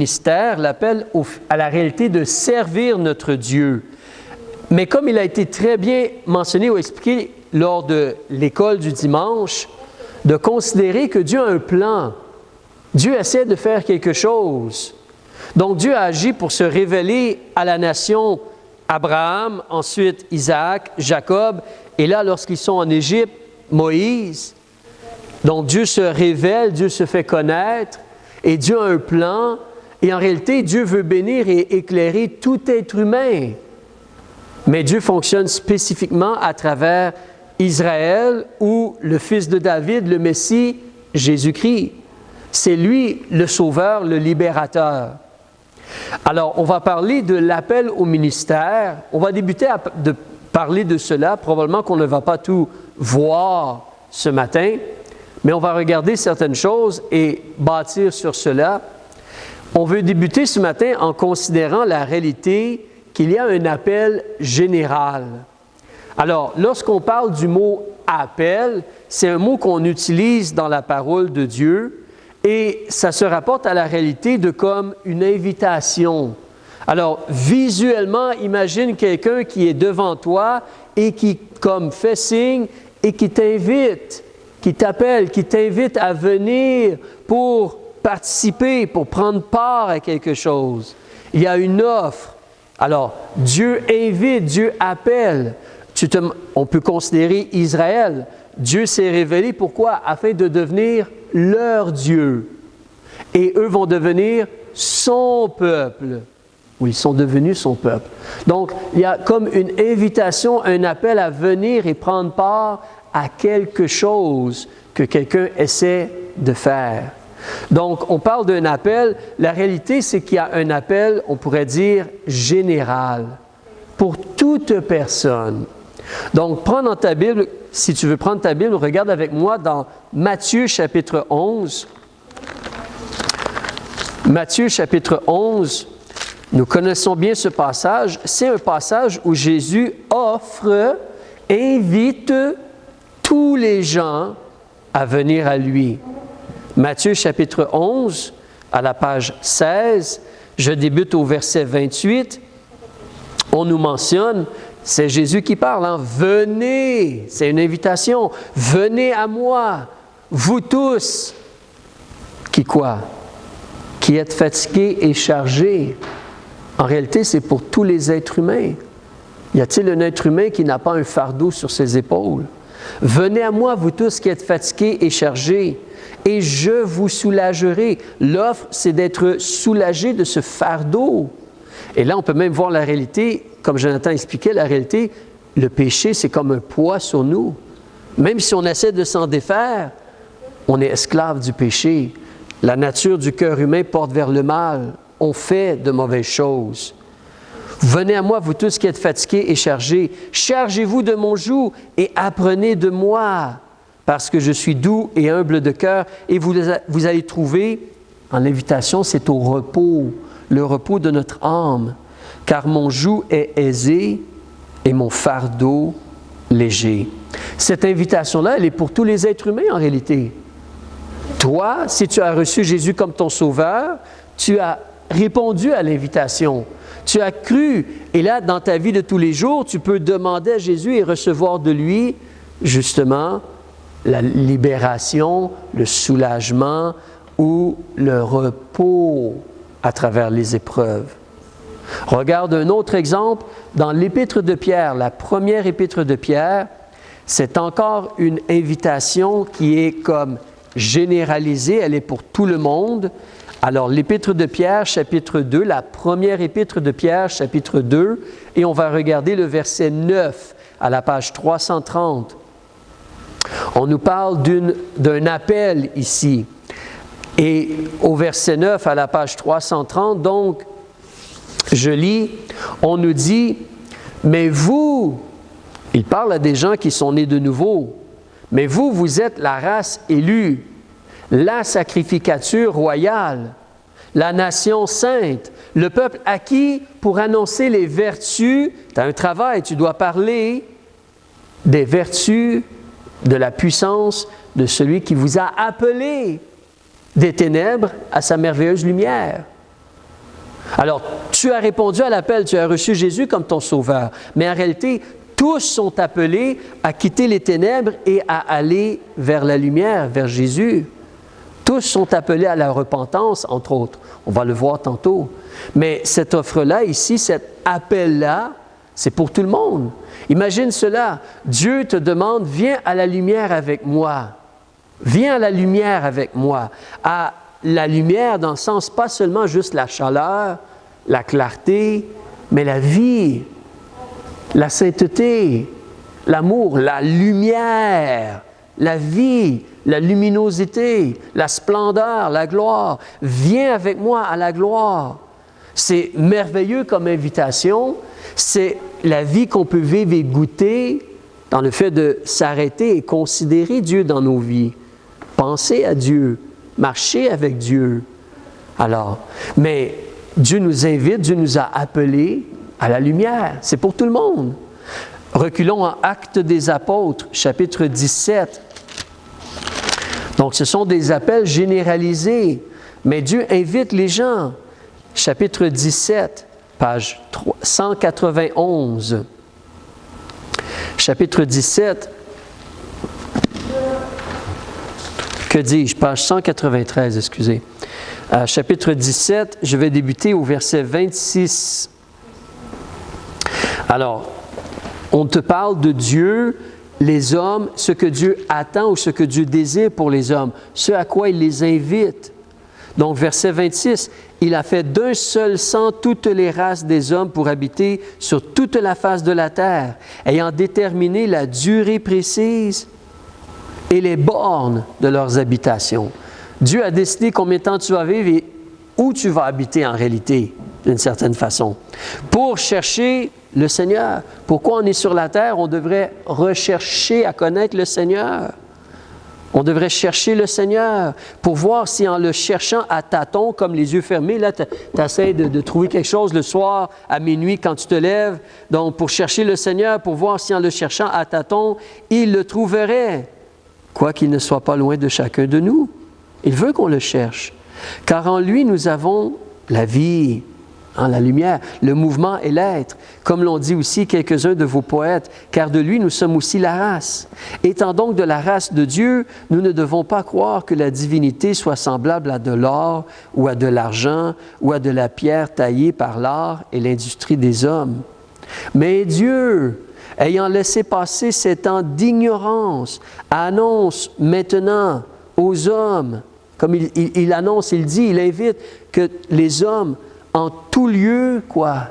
ministère, l'appel à la réalité de servir notre Dieu. Mais comme il a été très bien mentionné ou expliqué lors de l'école du dimanche, de considérer que Dieu a un plan. Dieu essaie de faire quelque chose. Donc Dieu a agi pour se révéler à la nation Abraham, ensuite Isaac, Jacob, et là, lorsqu'ils sont en Égypte, Moïse. Donc Dieu se révèle, Dieu se fait connaître, et Dieu a un plan, et en réalité, Dieu veut bénir et éclairer tout être humain. Mais Dieu fonctionne spécifiquement à travers Israël ou le fils de David, le Messie, Jésus-Christ. C'est lui le sauveur, le libérateur. Alors, on va parler de l'appel au ministère. On va débuter de parler de cela. Probablement qu'on ne va pas tout voir ce matin, mais on va regarder certaines choses et bâtir sur cela. On veut débuter ce matin en considérant la réalité qu'il y a un appel général. Alors, lorsqu'on parle du mot « appel », c'est un mot qu'on utilise dans la parole de Dieu et ça se rapporte à la réalité de comme une invitation. Alors, visuellement, imagine quelqu'un qui est devant toi et qui, comme, fait signe et qui t'invite, qui t'appelle, qui t'invite à venir pour participer, pour prendre part à quelque chose. Il y a une offre. Alors, Dieu invite, Dieu appelle. On peut considérer Israël. Dieu s'est révélé, pourquoi? Afin de devenir leur Dieu. Et eux vont devenir son peuple. Oui, ils sont devenus son peuple. Donc, il y a comme une invitation, un appel à venir et prendre part à quelque chose que quelqu'un essaie de faire. Donc, on parle d'un appel. La réalité, c'est qu'il y a un appel, on pourrait dire, général, pour toute personne. Donc, prends dans ta Bible, si tu veux prendre ta Bible, regarde avec moi dans Matthieu chapitre 11. Matthieu chapitre 11, nous connaissons bien ce passage. C'est un passage où Jésus offre, invite tous les gens à venir à lui. Matthieu chapitre 11, à la page 16, je débute au verset 28. On nous mentionne, c'est Jésus qui parle, hein? Venez, c'est une invitation, venez à moi, vous tous, qui quoi? Qui êtes fatigués et chargés. En réalité, c'est pour tous les êtres humains. Y a-t-il un être humain qui n'a pas un fardeau sur ses épaules? Venez à moi, vous tous qui êtes fatigués et chargés, et je vous soulagerai. L'offre, c'est d'être soulagé de ce fardeau. Et là, on peut même voir la réalité, comme Jonathan expliquait, la réalité, le péché, c'est comme un poids sur nous. Même si on essaie de s'en défaire, on est esclave du péché. La nature du cœur humain porte vers le mal. On fait de mauvaises choses. Venez à moi, vous tous qui êtes fatigués et chargés. Chargez-vous de mon joug et apprenez de moi, parce que je suis doux et humble de cœur. Et vous allez trouver, en l'invitation, c'est au repos, le repos de notre âme. Car mon joug est aisé et mon fardeau léger. Cette invitation-là, elle est pour tous les êtres humains en réalité. Toi, si tu as reçu Jésus comme ton sauveur, tu as répondu à l'invitation. Tu as cru. Et là, dans ta vie de tous les jours, tu peux demander à Jésus et recevoir de lui, justement, la libération, le soulagement ou le repos à travers les épreuves. Regarde un autre exemple dans l'Épître de Pierre, la première Épître de Pierre. C'est encore une invitation qui est comme généralisée, elle est pour tout le monde. Alors, l'Épître de Pierre, chapitre 2, la première Épître de Pierre, chapitre 2, et on va regarder le verset 9 à la page 330. On nous parle d'un appel ici. Et au verset 9 à la page 330, donc, je lis, on nous dit, « Mais vous, il parle à des gens qui sont nés de nouveau, mais vous, vous êtes la race élue, la sacrificature royale, la nation sainte, le peuple acquis pour annoncer les vertus. » Tu as un travail, tu dois parler des vertus de la puissance de celui qui vous a appelé des ténèbres à sa merveilleuse lumière. Alors, tu as répondu à l'appel, tu as reçu Jésus comme ton sauveur. Mais en réalité, tous sont appelés à quitter les ténèbres et à aller vers la lumière, vers Jésus. Tous sont appelés à la repentance, entre autres. On va le voir tantôt. Mais cette offre-là, ici, cet appel-là, c'est pour tout le monde. Imagine cela. Dieu te demande, viens à la lumière avec moi. Viens à la lumière avec moi. À la lumière dans le sens, pas seulement juste la chaleur, la clarté, mais la vie, la sainteté, l'amour, la lumière, la vie, la luminosité, la splendeur, la gloire. Viens avec moi à la gloire. C'est merveilleux comme invitation. C'est la vie qu'on peut vivre et goûter dans le fait de s'arrêter et considérer Dieu dans nos vies. Penser à Dieu, marcher avec Dieu. Alors, mais Dieu nous invite, Dieu nous a appelés à la lumière. C'est pour tout le monde. Reculons en Actes des Apôtres, chapitre 17. Donc, ce sont des appels généralisés, mais Dieu invite les gens. Chapitre 17, page 191. Chapitre 17, que dis-je? Page 193, excusez. Chapitre 17, je vais débuter au verset 26. Alors, on te parle de Dieu, les hommes, ce que Dieu attend ou ce que Dieu désire pour les hommes, ce à quoi il les invite. Donc, verset 26, « Il a fait d'un seul sang toutes les races des hommes pour habiter sur toute la face de la terre, ayant déterminé la durée précise et les bornes de leurs habitations. » Dieu a décidé combien de temps tu vas vivre et où tu vas habiter en réalité, d'une certaine façon, pour chercher le Seigneur. Pourquoi on est sur la terre? On devrait rechercher à connaître le Seigneur. On devrait chercher le Seigneur pour voir si en le cherchant à tâtons, comme les yeux fermés, là, tu essaies de trouver quelque chose le soir, à minuit, quand tu te lèves. Donc, pour chercher le Seigneur, pour voir si en le cherchant à tâtons, il le trouverait, quoiqu'il ne soit pas loin de chacun de nous. Il veut qu'on le cherche, car en lui, nous avons la vie, en la lumière, le mouvement et l'être, comme l'ont dit aussi quelques-uns de vos poètes, car de lui nous sommes aussi la race. Étant donc de la race de Dieu, nous ne devons pas croire que la divinité soit semblable à de l'or ou à de l'argent ou à de la pierre taillée par l'art et l'industrie des hommes. Mais Dieu, ayant laissé passer ces temps d'ignorance, annonce maintenant aux hommes, comme il annonce, il dit, il invite que les hommes en tout lieu,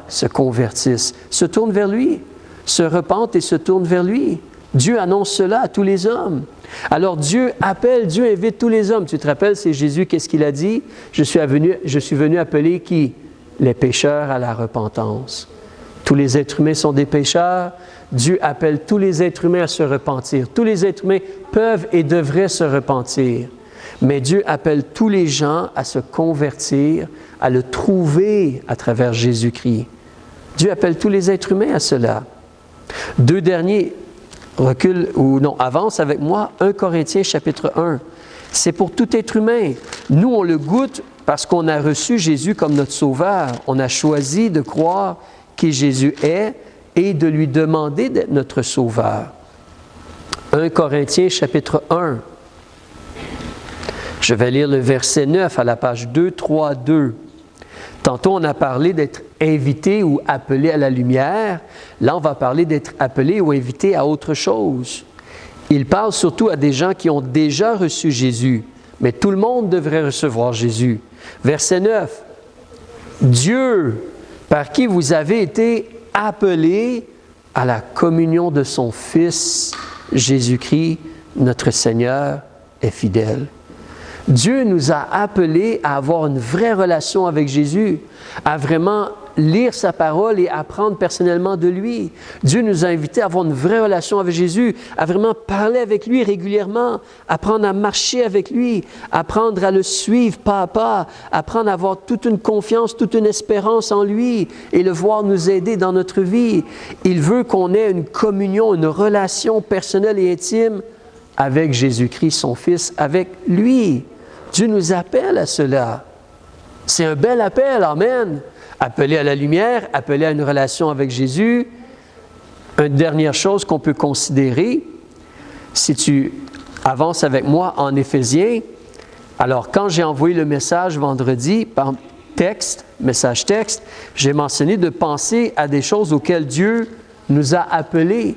se convertissent, se tournent vers lui, se repentent et se tournent vers lui. Dieu annonce cela à tous les hommes. Alors Dieu appelle, Dieu invite tous les hommes. Tu te rappelles, c'est Jésus, qu'est-ce qu'il a dit? Je suis venu appeler qui? Les pécheurs à la repentance. Tous les êtres humains sont des pécheurs. Dieu appelle tous les êtres humains à se repentir. Tous les êtres humains peuvent et devraient se repentir. Mais Dieu appelle tous les gens à se convertir, à le trouver à travers Jésus-Christ. Dieu appelle tous les êtres humains à cela. Deux derniers avancent avec moi, 1 Corinthiens chapitre 1. C'est pour tout être humain. Nous, on le goûte parce qu'on a reçu Jésus comme notre sauveur. On a choisi de croire qui Jésus est et de lui demander d'être notre sauveur. 1 Corinthiens chapitre 1. Je vais lire le verset 9 à la page 232. Tantôt, on a parlé d'être invité ou appelé à la lumière. Là, on va parler d'être appelé ou invité à autre chose. Il parle surtout à des gens qui ont déjà reçu Jésus, mais tout le monde devrait recevoir Jésus. Verset 9. Dieu, par qui vous avez été appelés à la communion de son Fils, Jésus-Christ, notre Seigneur, est fidèle. Dieu nous a appelés à avoir une vraie relation avec Jésus, à vraiment lire sa parole et apprendre personnellement de lui. Dieu nous a invités à avoir une vraie relation avec Jésus, à vraiment parler avec lui régulièrement, apprendre à marcher avec lui, apprendre à le suivre pas à pas, apprendre à avoir toute une confiance, toute une espérance en lui et le voir nous aider dans notre vie. Il veut qu'on ait une communion, une relation personnelle et intime avec Jésus-Christ, son Fils, avec lui. Dieu nous appelle à cela. C'est un bel appel, amen. Appelé à la lumière, appelé à une relation avec Jésus. Une dernière chose qu'on peut considérer, si tu avances avec moi en Éphésiens, alors quand j'ai envoyé le message vendredi par texte, message texte, j'ai mentionné de penser à des choses auxquelles Dieu nous a appelés.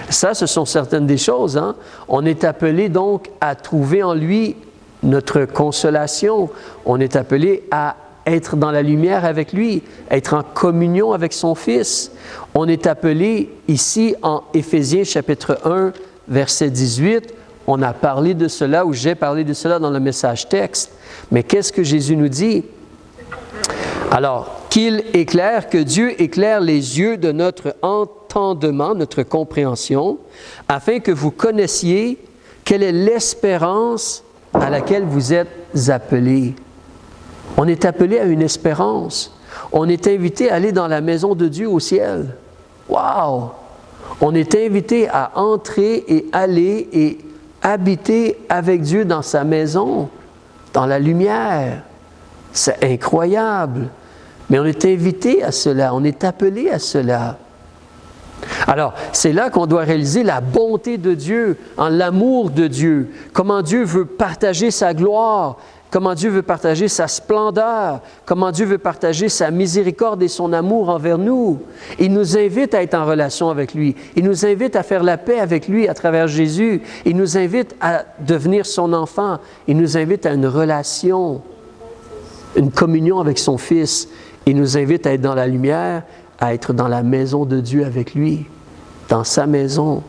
Ça, ce sont certaines des choses. Hein? On est appelé donc à trouver en lui notre consolation. On est appelé à être dans la lumière avec lui, être en communion avec son Fils. On est appelé ici en Éphésiens chapitre 1, verset 18. On a parlé de cela, ou j'ai parlé de cela dans le message texte. Mais qu'est-ce que Jésus nous dit? Alors, que Dieu éclaire les yeux de notre entendement, notre compréhension, afin que vous connaissiez quelle est l'espérance à laquelle vous êtes appelés. On est appelé à une espérance. On est invité à aller dans la maison de Dieu au ciel. Wow! On est invité à entrer et aller et habiter avec Dieu dans sa maison, dans la lumière. C'est incroyable. Mais on est invité à cela, on est appelé à cela. Alors, c'est là qu'on doit réaliser la bonté de Dieu, l'amour de Dieu, comment Dieu veut partager sa gloire, comment Dieu veut partager sa splendeur, comment Dieu veut partager sa miséricorde et son amour envers nous. Il nous invite à être en relation avec lui. Il nous invite à faire la paix avec lui à travers Jésus. Il nous invite à devenir son enfant. Il nous invite à une relation, une communion avec son Fils. Il nous invite à être dans la lumière, à être dans la maison de Dieu avec lui, dans sa maison.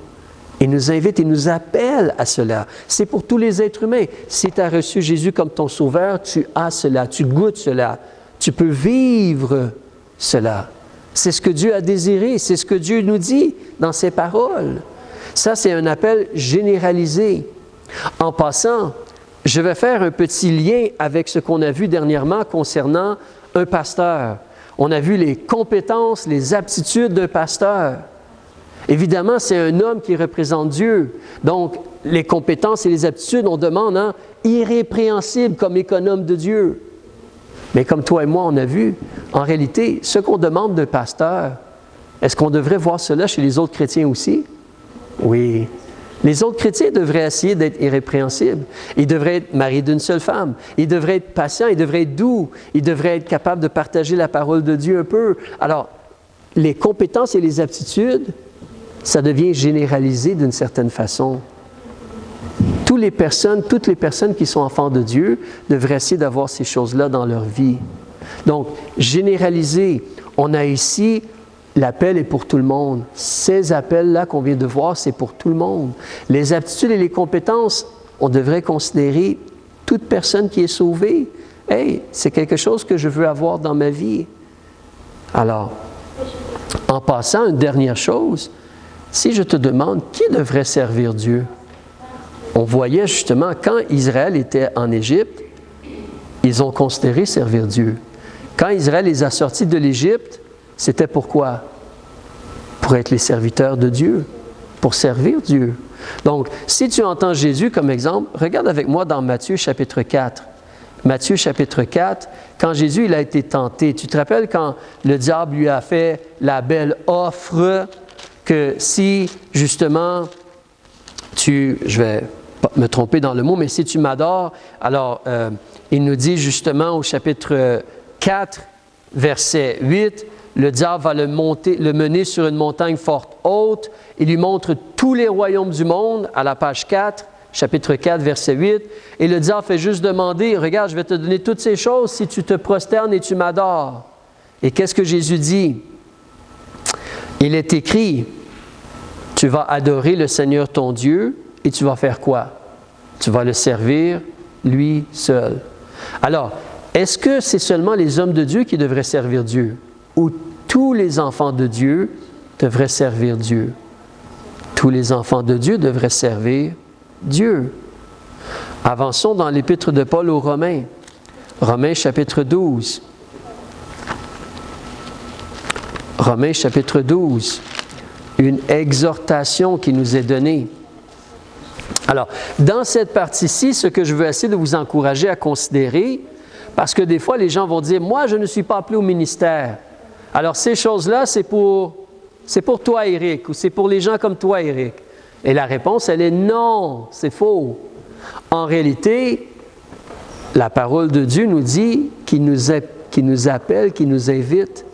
Il nous invite, il nous appelle à cela. C'est pour tous les êtres humains. Si tu as reçu Jésus comme ton sauveur, tu as cela, tu goûtes cela. Tu peux vivre cela. C'est ce que Dieu a désiré, c'est ce que Dieu nous dit dans ses paroles. Ça, c'est un appel généralisé. En passant, je vais faire un petit lien avec ce qu'on a vu dernièrement concernant un pasteur. On a vu les compétences, les aptitudes d'un pasteur. Évidemment, c'est un homme qui représente Dieu. Donc, les compétences et les aptitudes, on demande irrépréhensible comme économe de Dieu. Mais comme toi et moi, on a vu, en réalité, ce qu'on demande d'un pasteur, est-ce qu'on devrait voir cela chez les autres chrétiens aussi? Oui. Les autres chrétiens devraient essayer d'être irrépréhensibles. Ils devraient être mariés d'une seule femme. Ils devraient être patients, ils devraient être doux. Ils devraient être capables de partager la parole de Dieu un peu. Alors, les compétences et les aptitudes, ça devient généralisé d'une certaine façon. Toutes les personnes qui sont enfants de Dieu devraient essayer d'avoir ces choses-là dans leur vie. Donc, généraliser. On a ici, l'appel est pour tout le monde. Ces appels-là qu'on vient de voir, c'est pour tout le monde. Les aptitudes et les compétences, on devrait considérer toute personne qui est sauvée. Hey, c'est quelque chose que je veux avoir dans ma vie. Alors, en passant, une dernière chose, si je te demande qui devrait servir Dieu, on voyait justement quand Israël était en Égypte, ils ont considéré servir Dieu. Quand Israël les a sortis de l'Égypte, c'était pourquoi? Pour être les serviteurs de Dieu, pour servir Dieu. Donc, si tu entends Jésus comme exemple, regarde avec moi dans Matthieu chapitre 4. Matthieu chapitre 4, quand Jésus il a été tenté, tu te rappelles quand le diable lui a fait la belle offre que si justement je vais pas me tromper dans le mot, mais si tu m'adores, alors il nous dit justement au chapitre 4, verset 8, le diable va le mener sur une montagne forte haute, il lui montre tous les royaumes du monde, à la page 4, chapitre 4, verset 8, et le diable fait juste demander, regarde, je vais te donner toutes ces choses si tu te prosternes et tu m'adores. Et qu'est-ce que Jésus dit? Il est écrit, tu vas adorer le Seigneur ton Dieu et tu vas faire quoi? Tu vas le servir lui seul. Alors, est-ce que c'est seulement les hommes de Dieu qui devraient servir Dieu? Ou tous les enfants de Dieu devraient servir Dieu? Tous les enfants de Dieu devraient servir Dieu. Avançons dans l'épître de Paul aux Romains. Romains chapitre 12. Romains chapitre 12. Une exhortation qui nous est donnée. Alors, dans cette partie-ci, ce que je veux essayer de vous encourager à considérer, Parce que des fois, les gens vont dire, moi, je ne suis pas appelé au ministère. Alors, ces choses-là, c'est pour toi, Éric, ou c'est pour les gens comme toi, Éric. Et la réponse, elle est non, c'est faux. En réalité, la parole de Dieu nous dit qu'il nous appelle, qu'il nous invite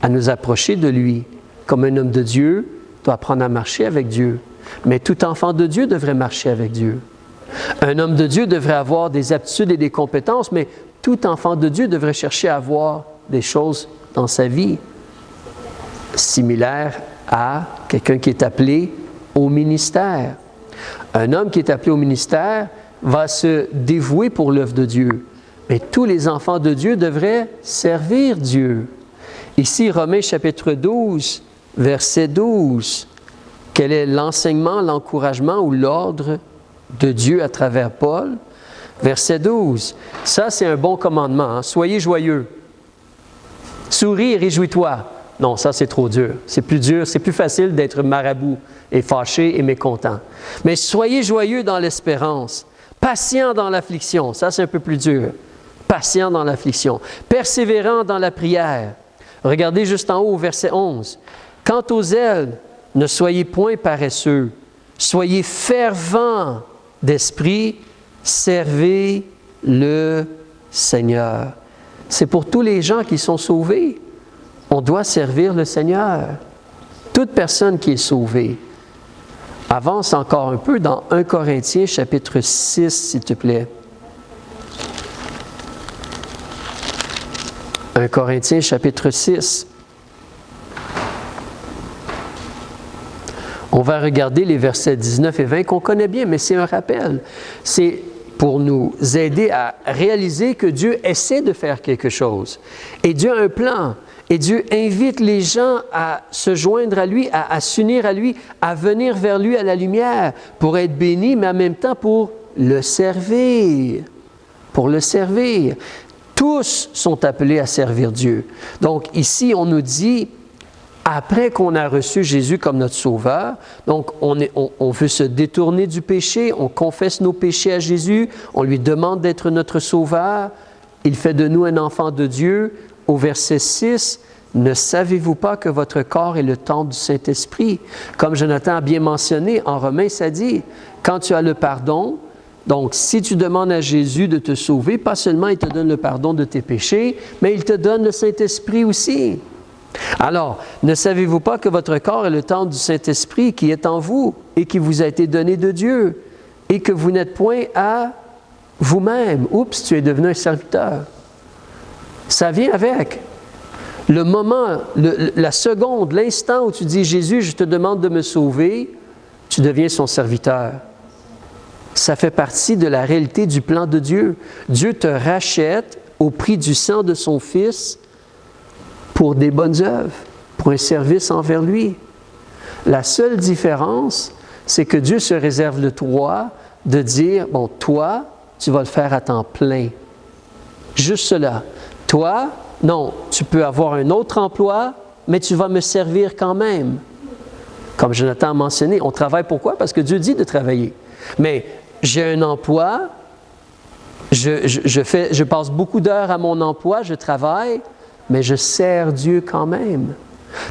à nous approcher de lui. Comme un homme de Dieu doit apprendre à marcher avec Dieu. Mais tout enfant de Dieu devrait marcher avec Dieu. Un homme de Dieu devrait avoir des aptitudes et des compétences, mais tout enfant de Dieu devrait chercher à avoir des choses dans sa vie similaires à quelqu'un qui est appelé au ministère. Un homme qui est appelé au ministère va se dévouer pour l'œuvre de Dieu. Mais tous les enfants de Dieu devraient servir Dieu. Ici, Romains chapitre 12, verset 12. Quel est l'enseignement, l'encouragement ou l'ordre de Dieu à travers Paul? Verset 12. Ça, c'est un bon commandement. Hein? Soyez joyeux. Souris et réjouis-toi. Non, ça, c'est trop dur. C'est plus dur, c'est plus facile d'être marabout et fâché et mécontent. Mais soyez joyeux dans l'espérance. Patient dans l'affliction. Ça, c'est un peu plus dur. Patient dans l'affliction. Persévérant dans la prière. Regardez juste en haut, verset 11. Quant aux ailes, ne soyez point paresseux. Soyez fervents d'esprit. Servez le Seigneur. C'est pour tous les gens qui sont sauvés. On doit servir le Seigneur. Toute personne qui est sauvée. Avance encore un peu dans 1 Corinthiens chapitre 6, s'il te plaît. 1 Corinthiens chapitre 6. On va regarder les versets 19 et 20 qu'on connaît bien, mais c'est un rappel. C'est pour nous aider à réaliser que Dieu essaie de faire quelque chose. Et Dieu a un plan. Et Dieu invite les gens à se joindre à lui, à s'unir à lui, à venir vers lui à la lumière, pour être bénis, mais en même temps pour le servir. Pour le servir. Tous sont appelés à servir Dieu. Donc ici, on nous dit, après qu'on a reçu Jésus comme notre Sauveur, donc on veut se détourner du péché, on confesse nos péchés à Jésus, on lui demande d'être notre Sauveur, il fait de nous un enfant de Dieu. Au verset 6, « Ne savez-vous pas que votre corps est le temple du Saint-Esprit? » Comme Jonathan a bien mentionné, en Romains, ça dit, quand tu as le pardon, donc si tu demandes à Jésus de te sauver, pas seulement il te donne le pardon de tes péchés, mais il te donne le Saint-Esprit aussi. Alors, ne savez-vous pas que votre corps est le temple du Saint-Esprit qui est en vous et qui vous a été donné de Dieu et que vous n'êtes point à vous-même? Oups, tu es devenu un serviteur. Ça vient avec. Le moment, la seconde, l'instant où tu dis « Jésus, je te demande de me sauver », tu deviens son serviteur. Ça fait partie de la réalité du plan de Dieu. Dieu te rachète au prix du sang de son Fils pour des bonnes œuvres, pour un service envers lui. La seule différence, c'est que Dieu se réserve le droit de dire « Bon, toi, tu vas le faire à temps plein. » Juste cela. Toi, non, tu peux avoir un autre emploi, mais tu vas me servir quand même. Comme Jonathan a mentionné, on travaille pourquoi? Parce que Dieu dit de travailler. Mais j'ai un emploi, je passe beaucoup d'heures à mon emploi, je travaille, mais je sers Dieu quand même.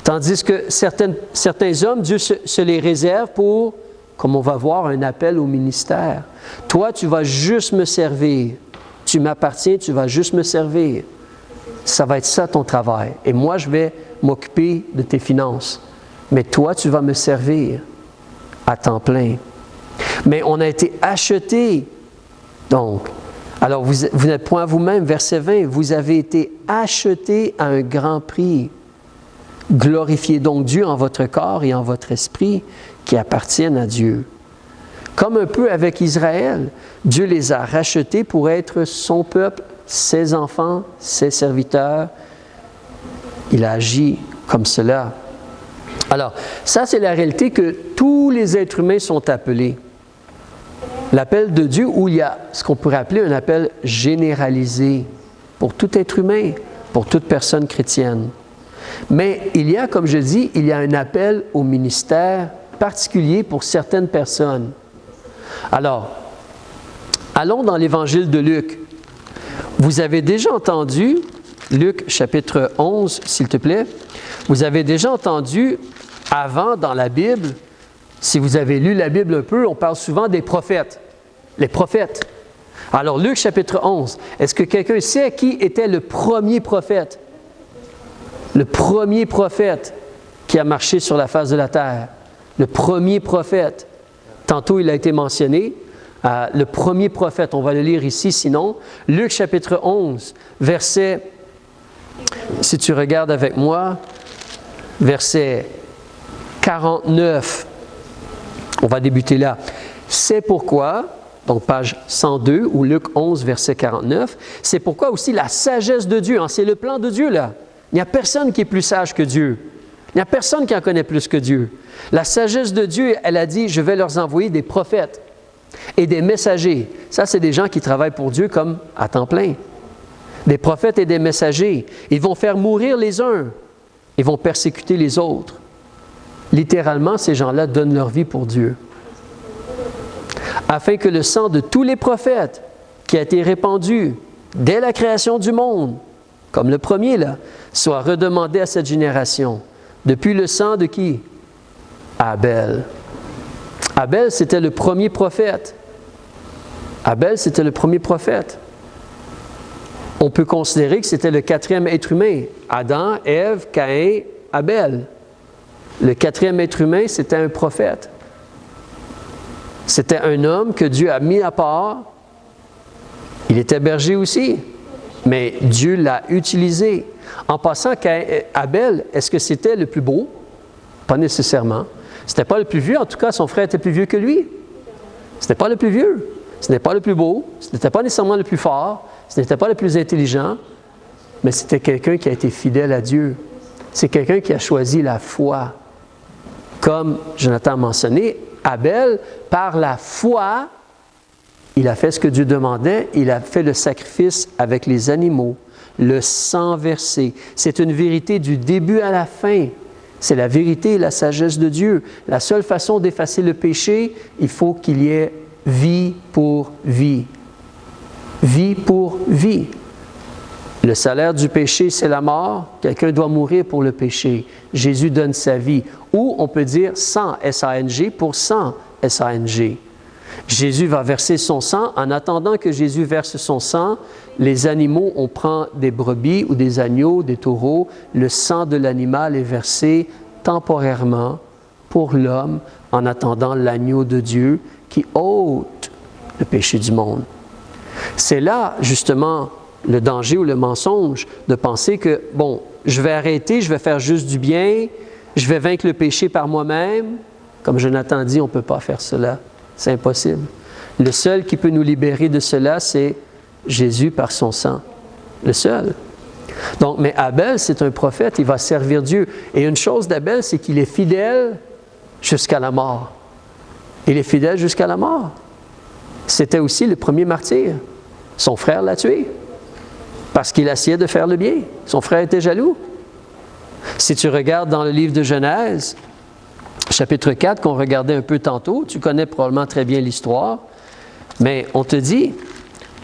Tandis que certains hommes, Dieu se les réserve pour, comme on va voir, un appel au ministère. Toi, tu vas juste me servir. Tu m'appartiens, tu vas juste me servir. Ça va être ça ton travail. Et moi, je vais m'occuper de tes finances. Mais toi, tu vas me servir à temps plein. Mais on a été achetés. Donc, alors vous n'êtes point à vous-même, verset 20, vous avez été achetés à un grand prix. Glorifiez donc Dieu en votre corps et en votre esprit qui appartiennent à Dieu. Comme un peu avec Israël, Dieu les a rachetés pour être son peuple, ses enfants, ses serviteurs. Il a agi comme cela. Alors, ça c'est la réalité que tous les êtres humains sont appelés. L'appel de Dieu où il y a ce qu'on pourrait appeler un appel généralisé pour tout être humain, pour toute personne chrétienne. Mais il y a, comme je dis, il y a un appel au ministère particulier pour certaines personnes. Alors, allons dans l'Évangile de Luc. Vous avez déjà entendu, Luc chapitre 11, s'il te plaît, vous avez déjà entendu avant dans la Bible, si vous avez lu la Bible un peu, on parle souvent des prophètes. Les prophètes. Alors, Luc chapitre 11, est-ce que quelqu'un sait qui était le premier prophète? Le premier prophète qui a marché sur la face de la terre. Le premier prophète. Tantôt, il a été mentionné. Le premier prophète, on va le lire ici, sinon. Luc chapitre 11, verset, si tu regardes avec moi, verset 49. On va débuter là. C'est pourquoi, donc page 102, ou Luc 11, verset 49, c'est pourquoi aussi la sagesse de Dieu, c'est le plan de Dieu là. Il n'y a personne qui est plus sage que Dieu. Il n'y a personne qui en connaît plus que Dieu. La sagesse de Dieu, elle a dit, je vais leur envoyer des prophètes et des messagers. Ça, c'est des gens qui travaillent pour Dieu comme à temps plein. Des prophètes et des messagers. Ils vont faire mourir les uns. Ils vont persécuter les autres. Littéralement, ces gens-là donnent leur vie pour Dieu. Afin que le sang de tous les prophètes qui a été répandu dès la création du monde, comme le premier là, soit redemandé à cette génération. Depuis le sang de qui? Abel. Abel, c'était le premier prophète. Abel, c'était le premier prophète. On peut considérer que c'était le quatrième être humain. Adam, Ève, Caïn, Abel. Le quatrième être humain, c'était un prophète. C'était un homme que Dieu a mis à part. Il était berger aussi, mais Dieu l'a utilisé. En passant, Abel, est-ce que c'était le plus beau? Pas nécessairement. Ce n'était pas le plus vieux, en tout cas, son frère était plus vieux que lui. Ce n'était pas le plus vieux. Ce n'était pas le plus beau. Ce n'était pas nécessairement le plus fort. Ce n'était pas le plus intelligent. Mais c'était quelqu'un qui a été fidèle à Dieu. C'est quelqu'un qui a choisi la foi. Comme Jonathan a mentionné, Abel, par la foi, il a fait ce que Dieu demandait. Il a fait le sacrifice avec les animaux, le sang versé. C'est une vérité du début à la fin. C'est la vérité et la sagesse de Dieu. La seule façon d'effacer le péché, il faut qu'il y ait vie pour vie. Vie pour vie. Le salaire du péché, c'est la mort. Quelqu'un doit mourir pour le péché. Jésus donne sa vie. Ou on peut dire sang, S-A-N-G, pour sang, S-A-N-G. Jésus va verser son sang. En attendant que Jésus verse son sang, les animaux, on prend des brebis ou des agneaux, des taureaux. Le sang de l'animal est versé temporairement pour l'homme en attendant l'agneau de Dieu qui ôte le péché du monde. C'est là, justement, le danger ou le mensonge de penser que, bon, je vais arrêter, je vais faire juste du bien, je vais vaincre le péché par moi-même. Comme Jonathan dit, on ne peut pas faire cela. C'est impossible. Le seul qui peut nous libérer de cela, c'est Jésus par son sang. Le seul. Donc, mais Abel, c'est un prophète, il va servir Dieu. Et une chose d'Abel, c'est qu'il est fidèle jusqu'à la mort. Il est fidèle jusqu'à la mort. C'était aussi le premier martyr. Son frère l'a tué parce qu'il essayait de faire le bien. Son frère était jaloux. Si tu regardes dans le livre de Genèse, chapitre 4, qu'on regardait un peu tantôt, tu connais probablement très bien l'histoire, mais on te dit,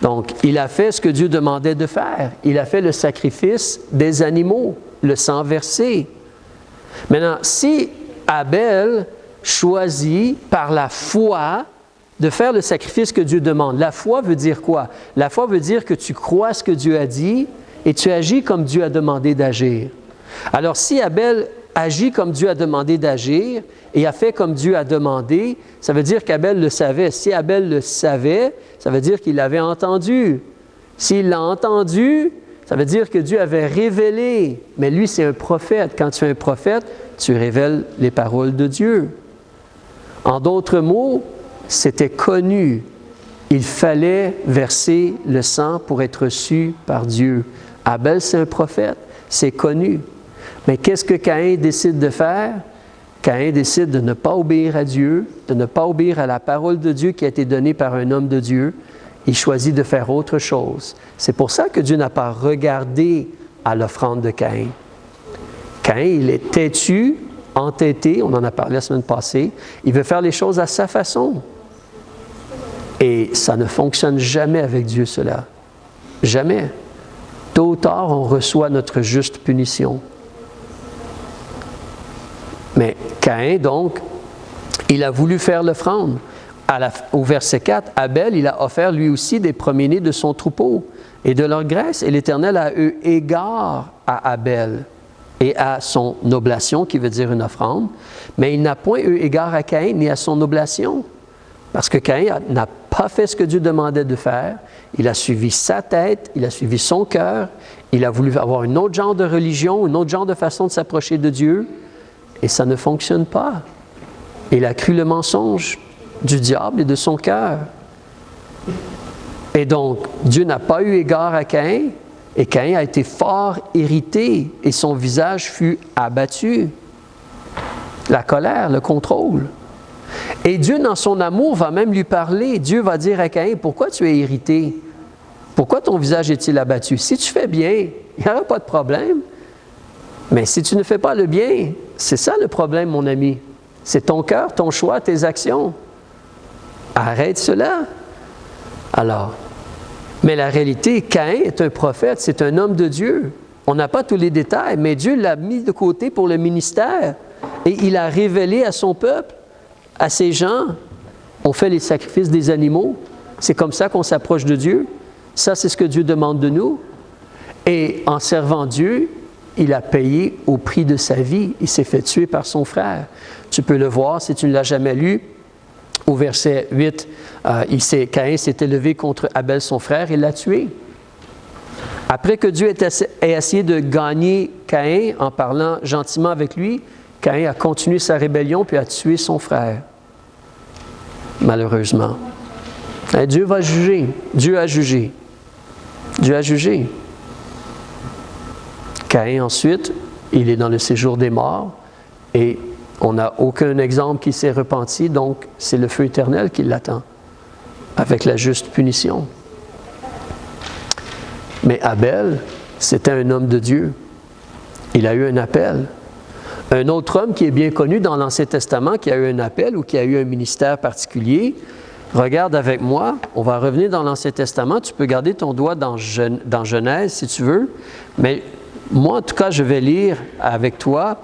donc, il a fait ce que Dieu demandait de faire. Il a fait le sacrifice des animaux, le sang versé. Maintenant, si Abel choisit par la foi de faire le sacrifice que Dieu demande, la foi veut dire quoi? La foi veut dire que tu crois ce que Dieu a dit et tu agis comme Dieu a demandé d'agir. Alors, si Abel agit comme Dieu a demandé d'agir et a fait comme Dieu a demandé, ça veut dire qu'Abel le savait. Si Abel le savait, ça veut dire qu'il l'avait entendu. S'il l'a entendu, ça veut dire que Dieu avait révélé. Mais lui, c'est un prophète. Quand tu es un prophète, tu révèles les paroles de Dieu. En d'autres mots, c'était connu. Il fallait verser le sang pour être reçu par Dieu. Abel, c'est un prophète. C'est connu. Mais qu'est-ce que Caïn décide de faire? Caïn décide de ne pas obéir à Dieu, de ne pas obéir à la parole de Dieu qui a été donnée par un homme de Dieu. Il choisit de faire autre chose. C'est pour ça que Dieu n'a pas regardé à l'offrande de Caïn. Caïn, il est têtu, entêté, on en a parlé la semaine passée. Il veut faire les choses à sa façon. Et ça ne fonctionne jamais avec Dieu, cela. Jamais. Tôt ou tard, on reçoit notre juste punition. Mais Caïn, donc, il a voulu faire l'offrande. Au verset 4, Abel, il a offert lui aussi des premiers-nés de son troupeau et de leur graisse. Et l'Éternel a eu égard à Abel et à son oblation, qui veut dire une offrande. Mais il n'a point eu égard à Caïn ni à son oblation. Parce que Caïn n'a pas fait ce que Dieu demandait de faire. Il a suivi sa tête, il a suivi son cœur. Il a voulu avoir un autre genre de religion, un autre genre de façon de s'approcher de Dieu. Et ça ne fonctionne pas. Il a cru le mensonge du diable et de son cœur. Et donc, Dieu n'a pas eu égard à Caïn, et Caïn a été fort irrité, et son visage fut abattu. La colère, le contrôle. Et Dieu, dans son amour, va même lui parler. Dieu va dire à Caïn, pourquoi tu es irrité? Pourquoi ton visage est-il abattu? Si tu fais bien, il n'y aura pas de problème. Mais si tu ne fais pas le bien, c'est ça le problème, mon ami. C'est ton cœur, ton choix, tes actions. Arrête cela. Alors, mais la réalité, Caïn est un prophète, c'est un homme de Dieu. On n'a pas tous les détails, mais Dieu l'a mis de côté pour le ministère. Et il a révélé à son peuple, à ces gens, on fait les sacrifices des animaux. C'est comme ça qu'on s'approche de Dieu. Ça, c'est ce que Dieu demande de nous. Et en servant Dieu, il a payé au prix de sa vie. Il s'est fait tuer par son frère. Tu peux le voir si tu ne l'as jamais lu. Au verset 8, Caïn s'est élevé contre Abel, son frère, et l'a tué. Après que Dieu ait essayé de gagner Caïn en parlant gentiment avec lui, Caïn a continué sa rébellion puis a tué son frère. Malheureusement. Et Dieu va juger. Dieu a jugé. Dieu a jugé. Caïn, ensuite, il est dans le séjour des morts et on n'a aucun exemple qui s'est repenti, donc c'est le feu éternel qui l'attend, avec la juste punition. Mais Abel, c'était un homme de Dieu. Il a eu un appel. Un autre homme qui est bien connu dans l'Ancien Testament, qui a eu un appel ou qui a eu un ministère particulier, regarde avec moi, on va revenir dans l'Ancien Testament, tu peux garder ton doigt dans Genèse si tu veux, mais moi, en tout cas, je vais lire avec toi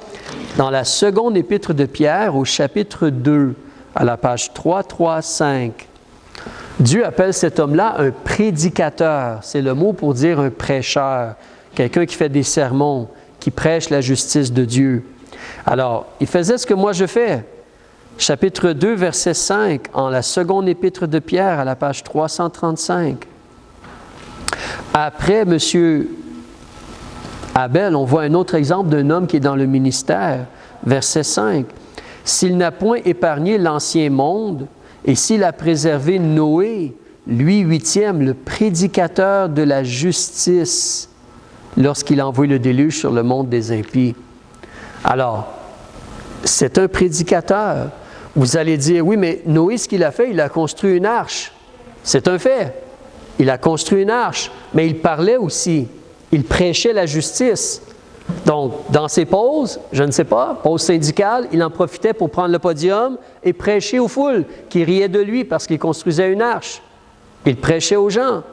dans la seconde épître de Pierre, au chapitre 2, à la page 335. Dieu appelle cet homme-là un prédicateur. C'est le mot pour dire un prêcheur, quelqu'un qui fait des sermons, qui prêche la justice de Dieu. Alors, il faisait ce que moi je fais. Chapitre 2, verset 5, en la seconde épître de Pierre, à la page 335. Après, M. Abel, on voit un autre exemple d'un homme qui est dans le ministère. Verset 5. « S'il n'a point épargné l'ancien monde, et s'il a préservé Noé, lui huitième, le prédicateur de la justice, lorsqu'il a envoyé le déluge sur le monde des impies. » Alors, c'est un prédicateur. Vous allez dire, oui, mais Noé, ce qu'il a fait, il a construit une arche. C'est un fait. Il a construit une arche, mais il parlait aussi. Il prêchait la justice. Donc, dans ses pauses, je ne sais pas, pauses syndicales, il en profitait pour prendre le podium et prêcher aux foules qui riaient de lui parce qu'il construisait une arche. Il prêchait aux gens.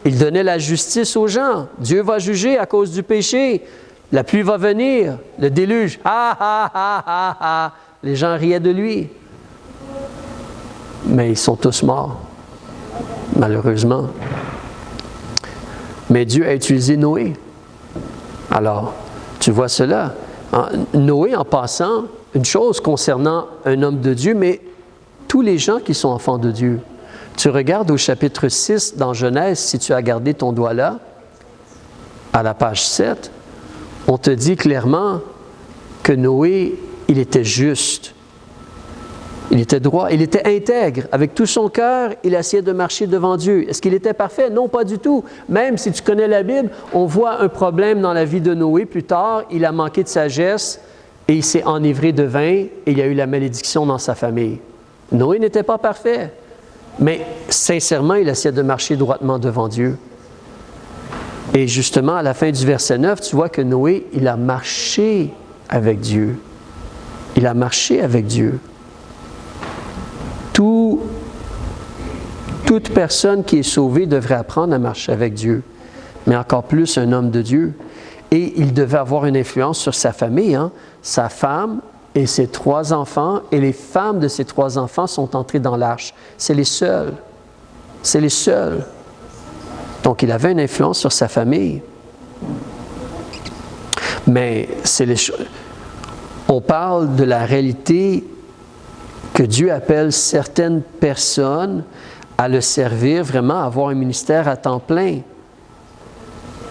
Il donnait la justice aux gens. Dieu va juger à cause du péché. La pluie va venir, le déluge. Ah, ah, ah, ah, ah. Les gens riaient de lui. Mais ils sont tous morts, malheureusement. Mais Dieu a utilisé Noé. Alors, tu vois cela. Noé, en passant, une chose concernant un homme de Dieu, mais tous les gens qui sont enfants de Dieu. Tu regardes au chapitre 6 dans Genèse, si tu as gardé ton doigt là, à la page 7, on te dit clairement que Noé, il était juste. Il était droit, il était intègre. Avec tout son cœur, il essayait de marcher devant Dieu. Est-ce qu'il était parfait? Non, pas du tout. Même si tu connais la Bible, on voit un problème dans la vie de Noé. Plus tard, il a manqué de sagesse et il s'est enivré de vin et il y a eu la malédiction dans sa famille. Noé n'était pas parfait, mais sincèrement, il essayait de marcher droitement devant Dieu. Et justement, à la fin du verset 9, tu vois que Noé, il a marché avec Dieu. Il a marché avec Dieu. Toute personne qui est sauvée devrait apprendre à marcher avec Dieu. mais encore plus un homme de Dieu. Et il devait avoir une influence sur sa famille, hein? Sa femme et ses 3 enfants, et les femmes de ses 3 enfants sont entrées dans l'arche. C'est les seuls. C'est les seuls. Donc, il avait une influence sur sa famille. Mais on parle de la réalité que Dieu appelle certaines personnes à le servir, vraiment à avoir un ministère à temps plein.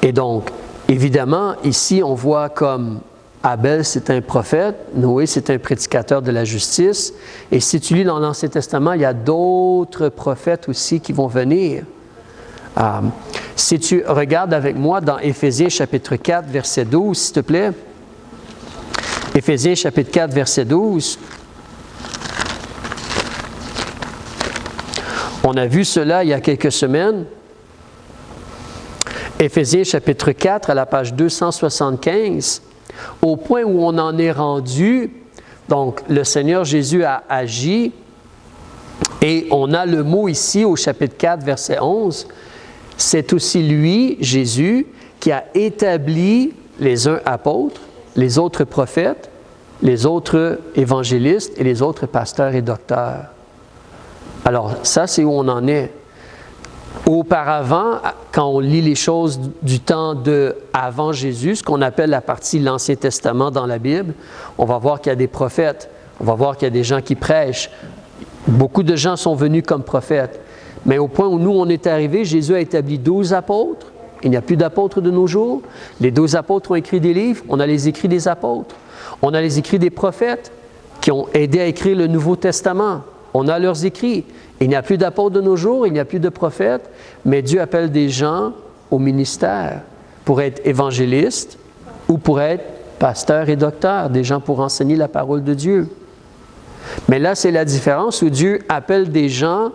Et donc, évidemment, ici, on voit comme Abel, c'est un prophète, Noé, c'est un prédicateur de la justice. Et si tu lis dans l'Ancien Testament, il y a d'autres prophètes aussi qui vont venir. Si tu regardes avec moi dans Éphésiens chapitre 4, verset 12, s'il te plaît. Éphésiens chapitre 4, verset 12. On a vu cela il y a quelques semaines. Éphésiens chapitre 4 à la page 275, au point où on en est rendu, donc le Seigneur Jésus a agi, et on a le mot ici au chapitre 4, verset 11, c'est aussi lui, Jésus, qui a établi les uns apôtres, les autres prophètes, les autres évangélistes et les autres pasteurs et docteurs. Alors, ça, c'est où on en est. Auparavant, quand on lit les choses du temps de avant Jésus, ce qu'on appelle la partie de l'Ancien Testament dans la Bible, on va voir qu'il y a des prophètes, on va voir qu'il y a des gens qui prêchent. Beaucoup de gens sont venus comme prophètes. Mais au point où nous, on est arrivés, Jésus a établi 12 apôtres. Il n'y a plus d'apôtres de nos jours. Les 12 apôtres ont écrit des livres. On a les écrits des apôtres. On a les écrits des prophètes qui ont aidé à écrire le Nouveau Testament. On a leurs écrits. Il n'y a plus d'apôtres de nos jours, il n'y a plus de prophètes, mais Dieu appelle des gens au ministère pour être évangélistes ou pour être pasteurs et docteurs, des gens pour enseigner la parole de Dieu. Mais là, c'est la différence où Dieu appelle des gens,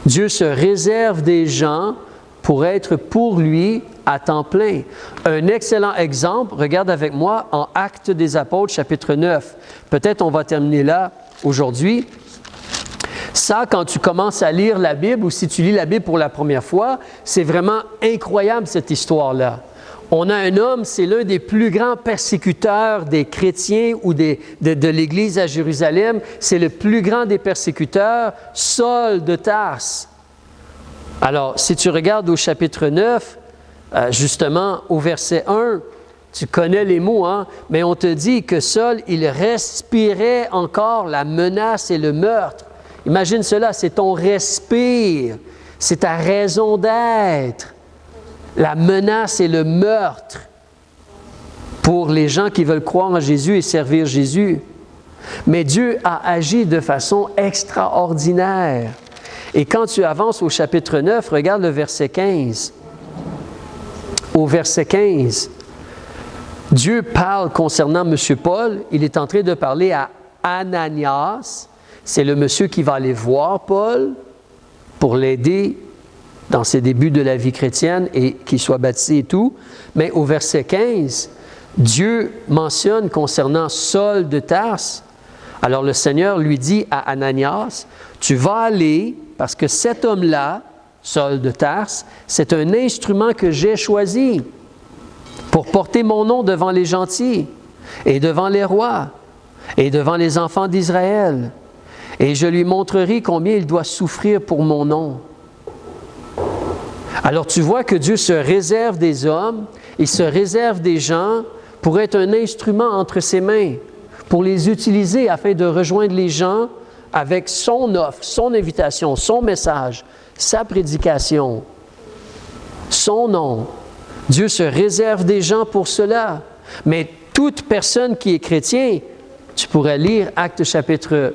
Dieu se réserve des gens pour être pour lui à temps plein. Un excellent exemple, regarde avec moi en Actes des Apôtres, chapitre 9. Peut-être on va terminer là aujourd'hui. Ça, quand tu commences à lire la Bible ou si tu lis la Bible pour la première fois, c'est vraiment incroyable cette histoire-là. On a un homme, c'est l'un des plus grands persécuteurs des chrétiens ou de l'Église à Jérusalem. C'est le plus grand des persécuteurs, Saul de Tarse. Alors, si tu regardes au chapitre 9, justement au verset 1, tu connais les mots, hein? Mais on te dit que Saul, il respirait encore la menace et le meurtre. Imagine cela, c'est ton respire, c'est ta raison d'être. La menace et le meurtre pour les gens qui veulent croire en Jésus et servir Jésus. Mais Dieu a agi de façon extraordinaire. Et quand tu avances au chapitre 9, regarde le verset 15. Au verset 15, Dieu parle concernant M. Paul. Il est en train de parler à Ananias. C'est le monsieur qui va aller voir Paul pour l'aider dans ses débuts de la vie chrétienne et qu'il soit baptisé et tout. Mais au verset 15, Dieu mentionne concernant Saul de Tarse. Alors le Seigneur lui dit à Ananias, « Tu vas aller, parce que cet homme-là, Saul de Tarse, c'est un instrument que j'ai choisi pour porter mon nom devant les gentils et devant les rois et devant les enfants d'Israël. Et je lui montrerai combien il doit souffrir pour mon nom. » Alors tu vois que Dieu se réserve des hommes, il se réserve des gens pour être un instrument entre ses mains, pour les utiliser afin de rejoindre les gens avec son offre, son invitation, son message, sa prédication, son nom. Dieu se réserve des gens pour cela. Mais toute personne qui est chrétien, tu pourrais lire Actes chapitre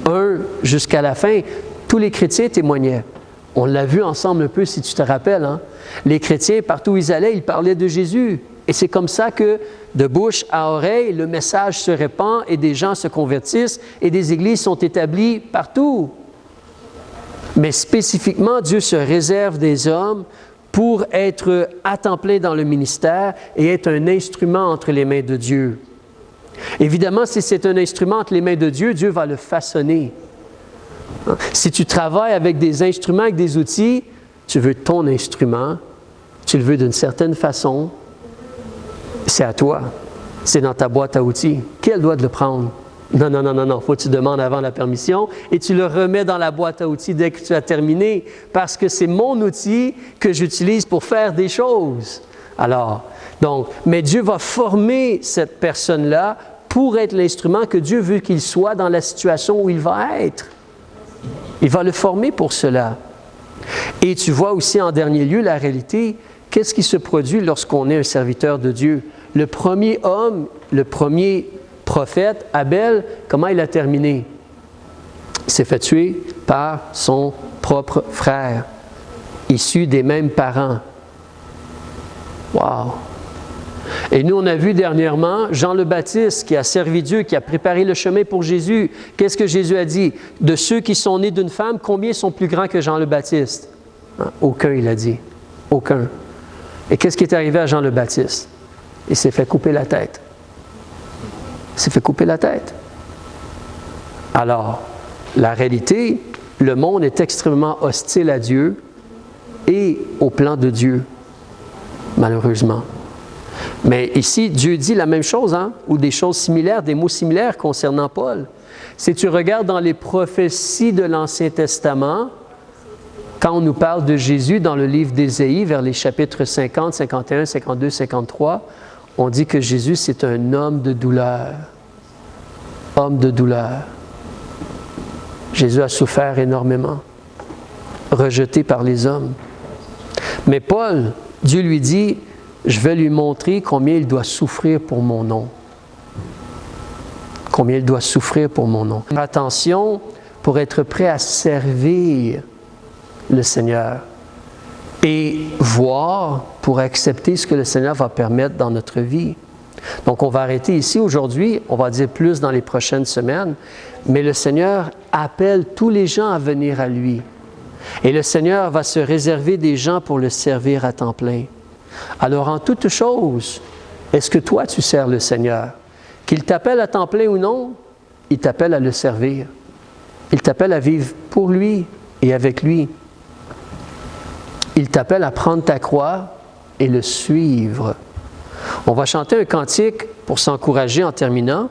1 jusqu'à la fin, tous les chrétiens témoignaient. On l'a vu ensemble un peu, si tu te rappelles. Hein? Les chrétiens, partout où ils allaient, ils parlaient de Jésus. Et c'est comme ça que, de bouche à oreille, le message se répand et des gens se convertissent et des églises sont établies partout. Mais spécifiquement, Dieu se réserve des hommes pour être à temps plein dans le ministère et être un instrument entre les mains de Dieu. Évidemment, si c'est un instrument entre les mains de Dieu, Dieu va le façonner. Si tu travailles avec des instruments, avec des outils, tu veux ton instrument tu le veux d'une certaine façon, c'est à toi. C'est dans ta boîte à outils. Qui a le droit de le prendre? Non. Faut que tu demandes avant la permission et tu le remets dans la boîte à outils dès que tu as terminé parce que c'est mon outil que j'utilise pour faire des choses. Alors, mais Dieu va former cette personne-là pour être l'instrument que Dieu veut qu'il soit dans la situation où il va être. Il va le former pour cela. Et tu vois aussi en dernier lieu la réalité, qu'est-ce qui se produit lorsqu'on est un serviteur de Dieu? Le premier homme, le premier prophète, Abel, comment il a terminé? Il s'est fait tuer par son propre frère, issu des mêmes parents. Wow! Et nous, on a vu dernièrement Jean le Baptiste qui a servi Dieu, qui a préparé le chemin pour Jésus. Qu'est-ce que Jésus a dit? De ceux qui sont nés d'une femme, combien sont plus grands que Jean le Baptiste? Aucun, il a dit. Aucun. Et qu'est-ce qui est arrivé à Jean le Baptiste? Il s'est fait couper la tête. Il s'est fait couper la tête. Alors, la réalité, le monde est extrêmement hostile à Dieu et au plan de Dieu, malheureusement. Mais ici, Dieu dit la même chose, ou des choses similaires, des mots similaires concernant Paul. Si tu regardes dans les prophéties de l'Ancien Testament, quand on nous parle de Jésus dans le livre d'Ésaïe, vers les chapitres 50, 51, 52, 53, on dit que Jésus, c'est un homme de douleur. Homme de douleur. Jésus a souffert énormément, rejeté par les hommes. Mais Paul, Dieu lui dit, je vais lui montrer combien il doit souffrir pour mon nom. Combien il doit souffrir pour mon nom. Attention pour être prêt à servir le Seigneur et voir pour accepter ce que le Seigneur va permettre dans notre vie. Donc, on va arrêter ici aujourd'hui, on va dire plus dans les prochaines semaines, mais le Seigneur appelle tous les gens à venir à lui. Et le Seigneur va se réserver des gens pour le servir à temps plein. Alors, en toute chose, est-ce que toi, tu sers le Seigneur? Qu'il t'appelle à temps plein ou non, il t'appelle à le servir. Il t'appelle à vivre pour lui et avec lui. Il t'appelle à prendre ta croix et le suivre. On va chanter un cantique pour s'encourager en terminant.